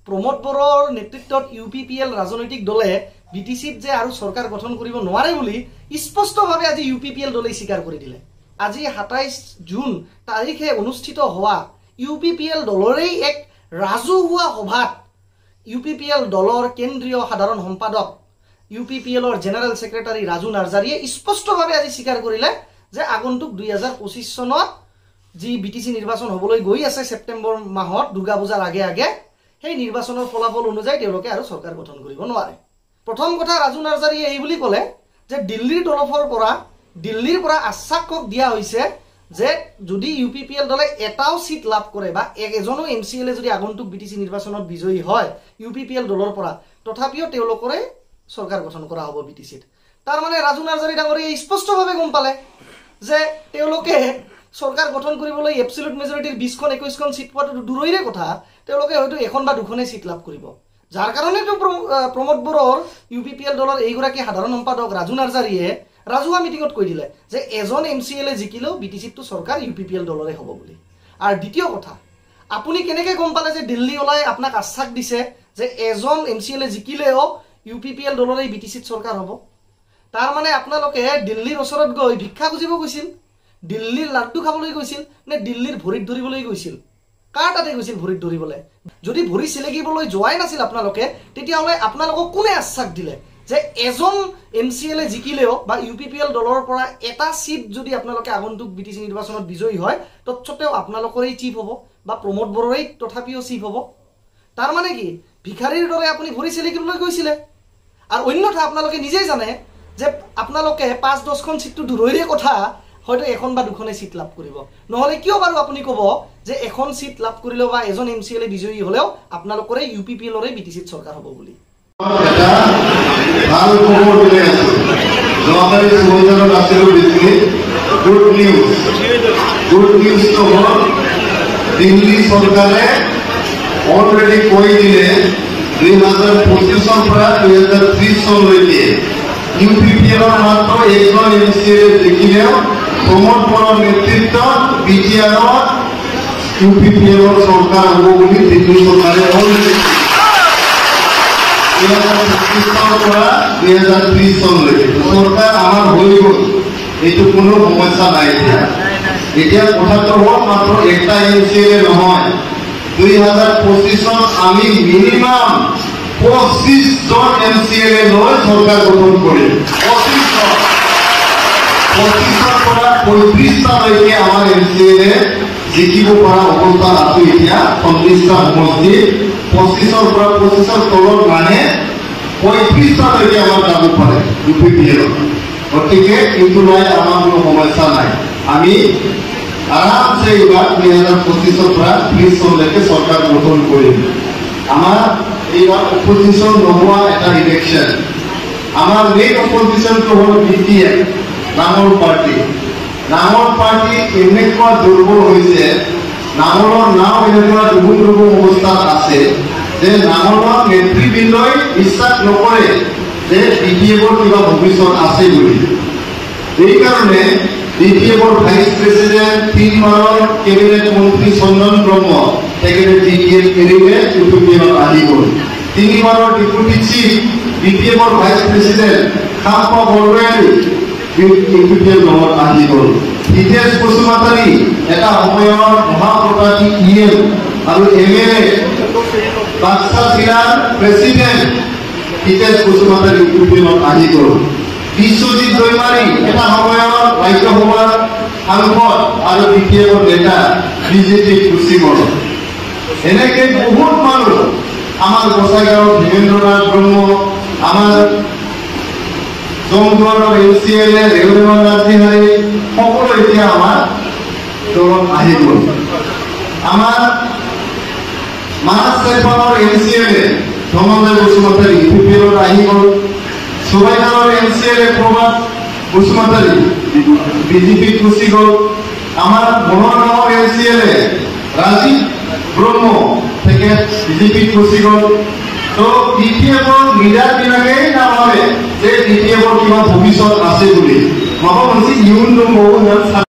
প্ৰমোদ বড়োৰ নেতৃত্বত UPPL ৰাজনৈতিক দলে বিটিচিত যে আৰু চৰকাৰ গঠন কৰিব নোৱাৰে বুলি স্পষ্টভাৱে আজি UPPL দলে স্বীকাৰ কৰি দিলে। আজি 27 জুন তাৰিখে অনুষ্ঠিত হোৱা UPPL দলৰেই এক ৰাজহুৱা সভাত UPPL দলৰ কেন্দ্ৰীয় সাধাৰণ সম্পাদক UPPLৰ জেনাৰেল সেক্ৰেটাৰী ৰাজু নাৰ্জাৰীয়ে স্পষ্টভাৱে আজি স্বীকাৰ কৰিলে যে আগন্তুক 2025 চনত যি বিটিচি নিৰ্বাচন হ'বলৈ গৈ আছে সেপ্টেম্বৰ মাহত দুৰ্গা পূজাৰ আগে আগে সেই নিৰ্বাচনৰ ফলাফল অনুযায়ী তেওঁলোকে আৰু চৰকাৰ গঠন কৰিব নোৱাৰে। প্ৰথম কথা ৰাজু নাৰ্জাৰীয়ে এই বুলি ক'লে যে দিল্লীৰ পৰা আশ্বাসক দিয়া হৈছে যে যদি UPPL দলে এটাও সিট লাভ কৰে বা এজনো MCLA যদি আগন্তুক বিটিচি নিৰ্বাচনত বিজয়ী হয় UPPL দলৰ পৰা তথাপিও তেওঁলোকৰে চৰকাৰ গঠন কৰা হ'ব বিটিচিত। তাৰ মানে ৰাজু নাৰ্জাৰী ডাঙৰীয়ে স্পষ্টভাৱে গম পালে যে তেওঁলোকে চৰকাৰ গঠন কৰিবলৈ এবসলিউট মেজৰিটিৰ 20খন 21খন সিট পোৱাটো দূৰৈৰে কথা, তেওঁলোকে হয়তো এখন বা দুখনেই সিট লাভ কৰিব। যাৰ কাৰণে প্ৰমোদ বড়োৰ UPPL দলৰ এইগৰাকী সাধাৰণ সম্পাদক ৰাজু নাৰ্জাৰীয়ে ৰাজহুৱা মিটিঙত কৈ দিলে যে এজন MCLA জিকিলেও বিটিচিতটো চৰকাৰ UPPL দলৰে হ'ব বুলি। আৰু দ্বিতীয় কথা, আপুনি কেনেকৈ গম পালে যে দিল্লী ওলাই আপোনাক আশ্বাস দিছে যে এজন MCLA জিকিলেও UPPL দলৰে বিটিচিত চৰকাৰ হ'ব? তাৰ মানে আপোনালোকে দিল্লীৰ ওচৰত গৈ ভিক্ষা খুজিব গৈছিল, দিল্লীৰ লাড্ডু খাবলৈ গৈছিল নে দিল্লীৰ ভৰিত ধৰিবলৈ গৈছিল? কাৰ তাতে গৈছিল ভৰিত ধৰিবলৈ? যদি ভৰি চিলেকিবলৈ যোৱাই নাছিল আপোনালোকে, তেতিয়াহ'লে আপোনালোকক কোনে আশ্বাস দিলে যে এজন MCLA জিকিলেও বা UPPL দলৰ পৰা এটা সিট যদি আপোনালোকে আগন্তুক বিটিচি নিৰ্বাচনত বিজয়ী হয় তৎসত্ত্বেও আপোনালোকৰেই চিফ হ'ব বা প্ৰমোদ বড়োৰেই তথাপিও চিফ হ'ব? তাৰ মানে কি ভিখাৰীৰ দৰে আপুনি ভৰি চিলেকিবলৈ গৈছিলে? আৰু অন্যথা আপোনালোকে নিজেই জানে যে আপোনালোকে 5-10খন সিটটো দূৰৈৰে কথা, হয়তো এখন বা দুখনে সিট লাভ কৰিব। নহলে কিয় বাৰু আপুনি ক'ব যে এখন সিট লাভ কৰিলেও বা এজন MCLA বিজয়ী হলেও আপোনালোকৰে UPPLৰে বিটিচিত চৰকাৰ হ'ব বুলি? এটা ভাল খবৰ দিলে আছে যোৱাকালি সুবজনত আছিল দিল্লী গুড নিউজ তো হ'ল দিল্লী চৰকাৰে অলৰেডি কৈ দিলে 2025 পৰা 2030 চনলৈকে UPPLৰ মাত্ৰ এজন MCLA দেখিলেও প্ৰমোদ বড়োৰ নেতৃত্বত BTRত UPPLৰ চৰকাৰ হ'ব বুলি দিল্লী চৰকাৰে অলৰেডি 2025 পৰা 2030 চনলৈকে চৰকাৰ আমাৰ হৈ গ'ল, এইটো কোনো সমস্যা নাই। এতিয়া কথাটো হ'ল মাত্ৰ একটা MCLA নহয়, 2025 আমি মিনিমাম 25 জন MCLA লৈ চৰকাৰ গঠন কৰিম। 25ৰ পৰা 35টালৈকে আমাৰ MCLA জিকিব পৰা অৱস্থাত আছো। এতিয়া 30টা সমষ্টি 25ৰ পৰা 25ৰ তলত মানে 35টালৈকে আমাৰ যাব পাৰে UPPL। গতিকে এইটো লৈ আমাৰ কোনো সমস্যা নাই, আমি আৰামছে এইবাৰ 2025 পৰা 30 চনলৈকে চৰকাৰ গঠন কৰিম। আমাৰ এইবাৰ অপজিশ্যন নোহোৱা এটা ইলেকশ্যন। আমাৰ মেইন অপজিশ্যনটো হ'ল BTF, নাঙল পাৰ্টি এনেকুৱা দুৰ্বল হৈছে, নাঙলৰ নাও এনেকুৱা দুগুণ অৱস্থাত আছে যে নাঙলৰ নেতৃবৃন্দই বিশ্বাস নকৰে যে BTFৰ কিবা ভৱিষ্যত আছে বুলি। এইকাৰণে BTFৰ ভাইচ প্ৰেচিডেণ্ট 3বাৰৰ কেবিনেট মন্ত্ৰী চন্দন ব্ৰহ্ম তেখেতে BTF এৰিলে UPPLত আহি গ'ল। 3বাৰৰ ডেপুটি চিফ BTFৰ vice president Khampa Bordoloi UPPL দলত আহি গ'ল। হিতেশ বসুমতাৰী এটা সময়ৰ মহাপ্ৰতাপী EM আৰু MLA বাক্সা জিলাৰ প্ৰেচিডেণ্ট হিতেশ বসুমতাৰী UPPLত আহি গ'ল। বিশ্বজিৎ দৈমাৰী এটা সময়ৰ ৰাজ্যসভাৰ সাংসদ আৰু BTFৰ নেতা BJPত গুচি গ'ল। এনেকে বহুত মানুহ, আমাৰ গোসাইগাঁৱৰ ধীৰেন্দ্ৰনাথ ব্ৰহ্ম, আমাৰ জংঘলৰ MCLA ৰেৱনাথ নাথিহাৰী সকলো এতিয়া আমাৰ দলত আহি গ'ল। আমাৰ মানাস চেপালৰ MCLA ধনঞ্জয় বসুমতাৰী UPPLত আহি গ'ল। চৰাইদালৰ MCLA প্ৰভাত বসুমতাৰী BJPত গুচি গ'ল। আমাৰ বনগাঁৱৰ MCLA ৰাজীৱ ব্ৰহ্ম তেখেত BJPত গুচি গ'ল। তো BTFৰ লিডাৰবিলাকেই নাভাবে যে BTFৰ কিবা ভৱিষ্যত আছে বুলি। ভাবক ইউন